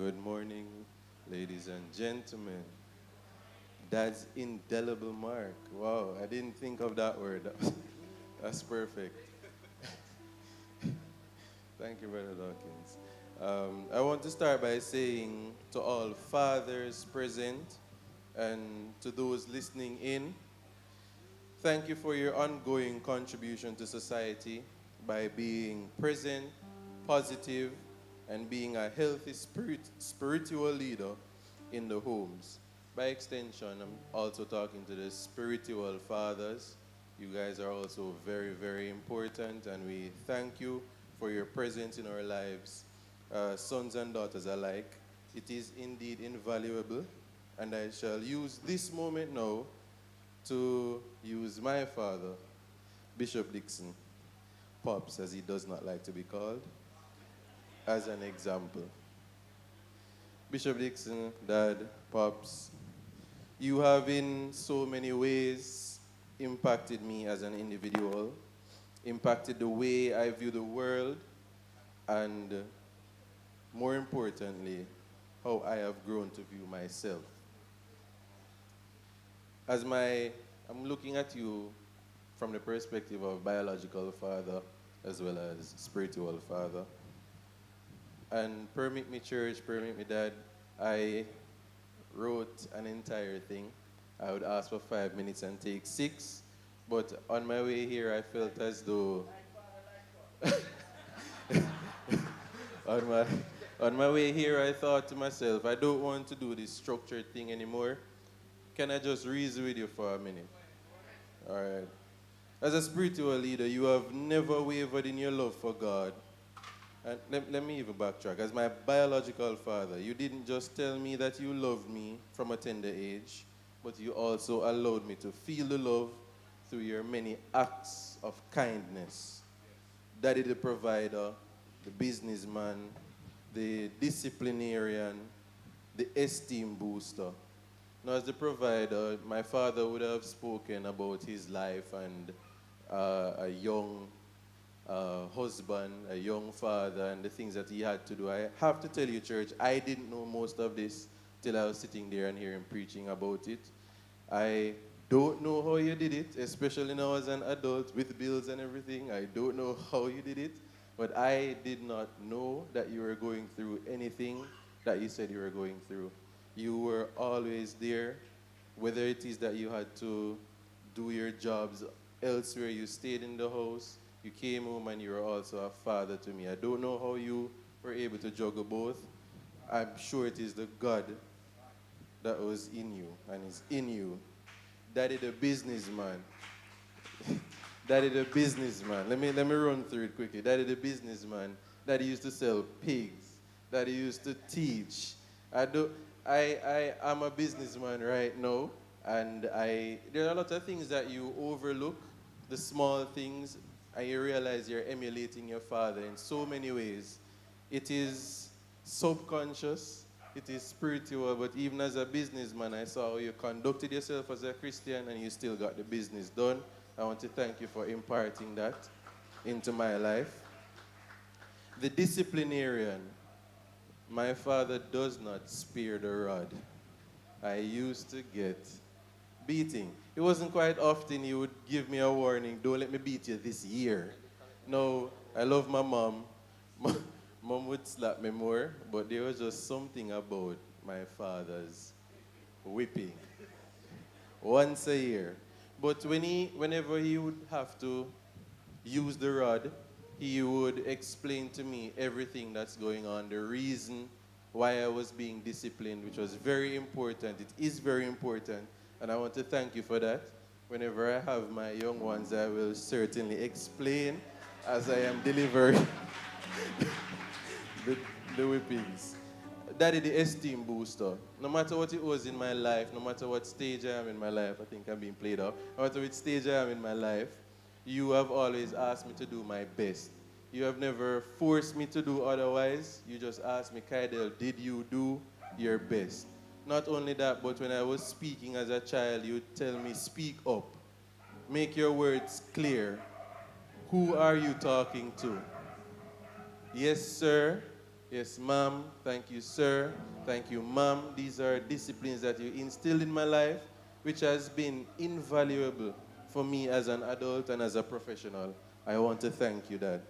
Good morning, ladies and gentlemen. That's indelible mark. Wow, I didn't think of that word. That's perfect. Thank you, Brother Dawkins. I want to start by saying to all fathers present and to those listening in, thank you for your ongoing contribution to society by being present, positive, and being a healthy spiritual leader in the homes. By extension, I'm also talking to the spiritual fathers. You guys are also very, very important, and we thank you for your presence in our lives, sons and daughters alike. It is indeed invaluable, and I shall use this moment now to use my father, Bishop Dixon, Pops, as he does not like to be called, as an example. Bishop Dixon, Dad, Pops, you have in so many ways impacted me as an individual, impacted the way I view the world, and more importantly, how I have grown to view myself. I'm looking at you from the perspective of biological father as well as spiritual father. And permit me, church, permit me, Dad, I wrote an entire thing. I would ask for 5 minutes and take six. But on my way here, I felt as though on my on my way here, I thought to myself, I don't want to do this structured thing anymore. Can I just reason with you for a minute? All right. As a spiritual leader, you have never wavered in your love for God. And let me even backtrack. As my biological father, you didn't just tell me that you loved me from a tender age, but you also allowed me to feel the love through your many acts of kindness. Daddy the provider, the businessman, the disciplinarian, the esteem booster. Now, as the provider, my father would have spoken about his life and a young husband, a young father, and the things that he had to do. I have to tell you, church, I didn't know most of this till I was sitting there and hearing preaching about it. I don't know how you did it, especially now as an adult with bills and everything. I don't know how you did it, but I did not know that you were going through anything that you said you were going through. You were always there, whether it is that you had to do your jobs elsewhere, you stayed in the house, you came home, and you were also a father to me. I don't know how you were able to juggle both. I'm sure it is the God that was in you and is in you. Daddy the businessman. Daddy the businessman. Let me run through it quickly. Daddy the businessman. Daddy used to sell pigs. Daddy used to teach. I do I am a businessman right now, and there are a lot of things that you overlook, the small things, and you realize you're emulating your father in so many ways. It is subconscious, it is spiritual, but even as a businessman, I saw how you conducted yourself as a Christian and you still got the business done. I want to thank you for imparting that into my life. The disciplinarian. My father does not spare the rod. I used to get beating. It wasn't quite often he would give me a warning, don't let me beat you this year. No, I love my mom. Mom would slap me more, but there was just something about my father's whipping once a year. But whenever he would have to use the rod, he would explain to me everything that's going on, the reason why I was being disciplined, which was very important. It is very important, and I want to thank you for that. Whenever I have my young ones, I will certainly explain as I am delivering the, the whippings. That is the esteem booster. No matter what it was in my life, no matter what stage I am in my life, I think I'm being played out. No matter which stage I am in my life, you have always asked me to do my best. You have never forced me to do otherwise. You just asked me, Khydel, did you do your best? Not only that, but when I was speaking as a child, you would tell me, speak up. Make your words clear. Who are you talking to? Yes, sir. Yes, ma'am. Thank you, sir. Thank you, ma'am. These are disciplines that you instilled in my life, which has been invaluable for me as an adult and as a professional. I want to thank you, Dad.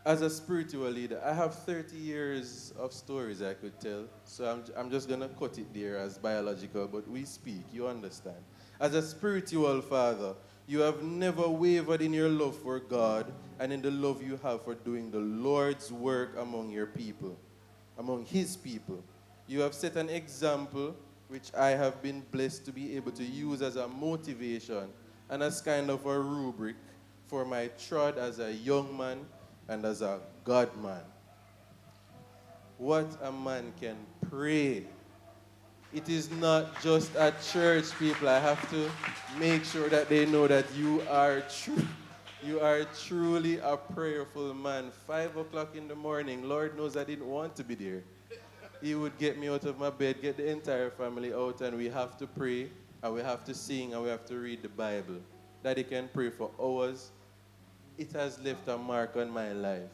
As a spiritual leader, I have 30 years of stories I could tell, so I'm just going to cut it there as biological, but we speak, you understand. As a spiritual father, you have never wavered in your love for God and in the love you have for doing the Lord's work among your people, among His people. You have set an example which I have been blessed to be able to use as a motivation and as kind of a rubric for my trod as a young man and as a God man. What a man can pray. It is not just at church, people. I have to make sure that they know that you are truly a prayerful man. 5 o'clock in the morning, Lord knows I didn't want to be there. He would get me out of my bed, get the entire family out, and we have to pray, and we have to sing, and we have to read the Bible. Daddy can pray for hours. It has left a mark on my life.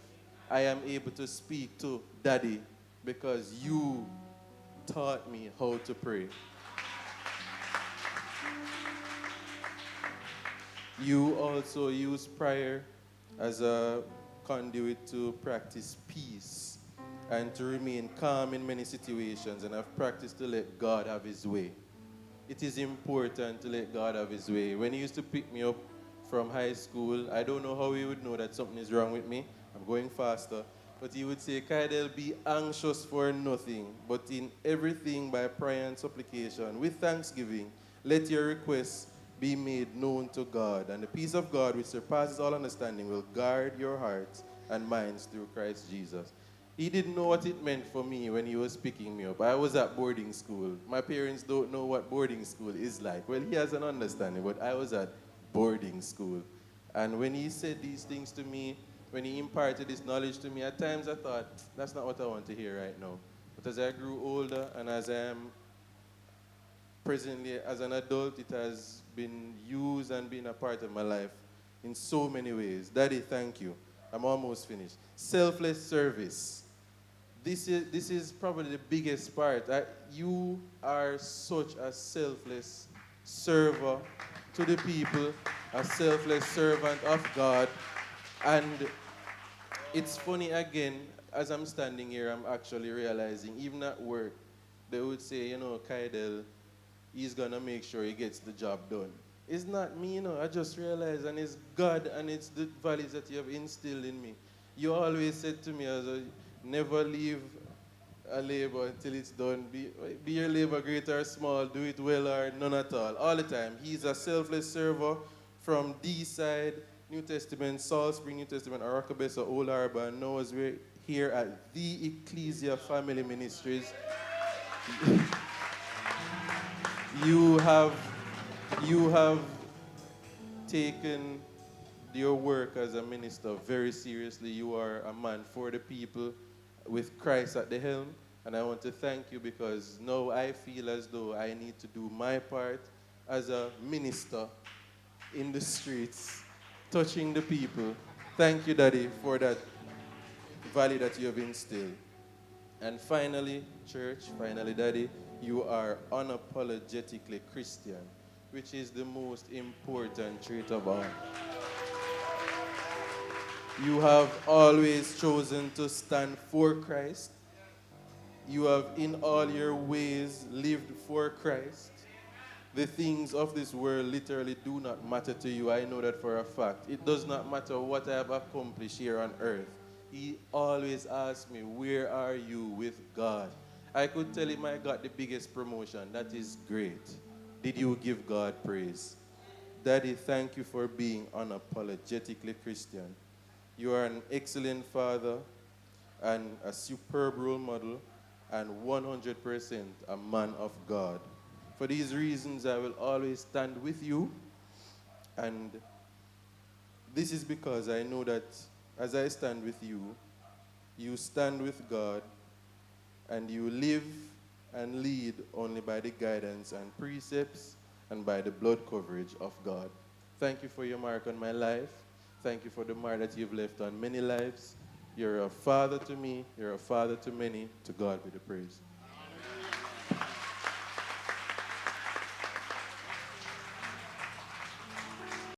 I am able to speak to Daddy because you taught me how to pray. You also use prayer as a conduit to practice peace and to remain calm in many situations, and I've practiced to let God have His way. It is important to let God have His way. When He used to pick me up from high school, I don't know how He would know that something is wrong with me. I'm going faster. But He would say, Khydel, be anxious for nothing, but in everything by prayer and supplication, with thanksgiving, let your requests be made known to God. And the peace of God, which surpasses all understanding, will guard your hearts and minds through Christ Jesus. He didn't know what it meant for me when he was picking me up. I was at boarding school. My parents don't know what boarding school is like. Well, he has an understanding, but I was at boarding school. And when he said these things to me, when he imparted this knowledge to me, at times I thought, that's not what I want to hear right now. But as I grew older and as I am presently as an adult, it has been used and been a part of my life in so many ways. Daddy, thank you. I'm almost finished. Selfless service. This is probably the biggest part. You are such a selfless server to the people, a selfless servant of God. And it's funny again, as I'm standing here, I'm actually realizing, even at work, they would say, Khydel, he's gonna make sure he gets the job done. It's not me, I just realized, and it's God and it's the values that you have instilled in me. You always said to me, never leave a labor until it's done. Be your labor great or small, do it well or none at all the time. He's a selfless server from D side, New Testament, Salt Spring, New Testament, Arakabesa, Old Harbor, and now as we're here at the Ecclesia Family Ministries. You have you have taken your work as a minister very seriously. You are a man for the people with Christ at the helm. And I want to thank you because now I feel as though I need to do my part as a minister in the streets, touching the people. Thank you, Daddy, for that value that you have instilled. And finally, church, finally, Daddy, you are unapologetically Christian, which is the most important trait of all. You have always chosen to stand for Christ. You have in all your ways lived for Christ. The things of this world literally do not matter to you. I know that for a fact. It does not matter what I have accomplished here on earth. He always asks me, where are you with God? I could tell him I got the biggest promotion. That is great. Did you give God praise? Daddy, thank you for being unapologetically Christian. You are an excellent father and a superb role model and 100% a man of God. For these reasons, I will always stand with you. And this is because I know that as I stand with you, you stand with God and you live and lead only by the guidance and precepts and by the blood coverage of God. Thank you for your mark on my life. Thank you for the mark that you've left on many lives. You're a father to me. You're a father to many. To God be the praise.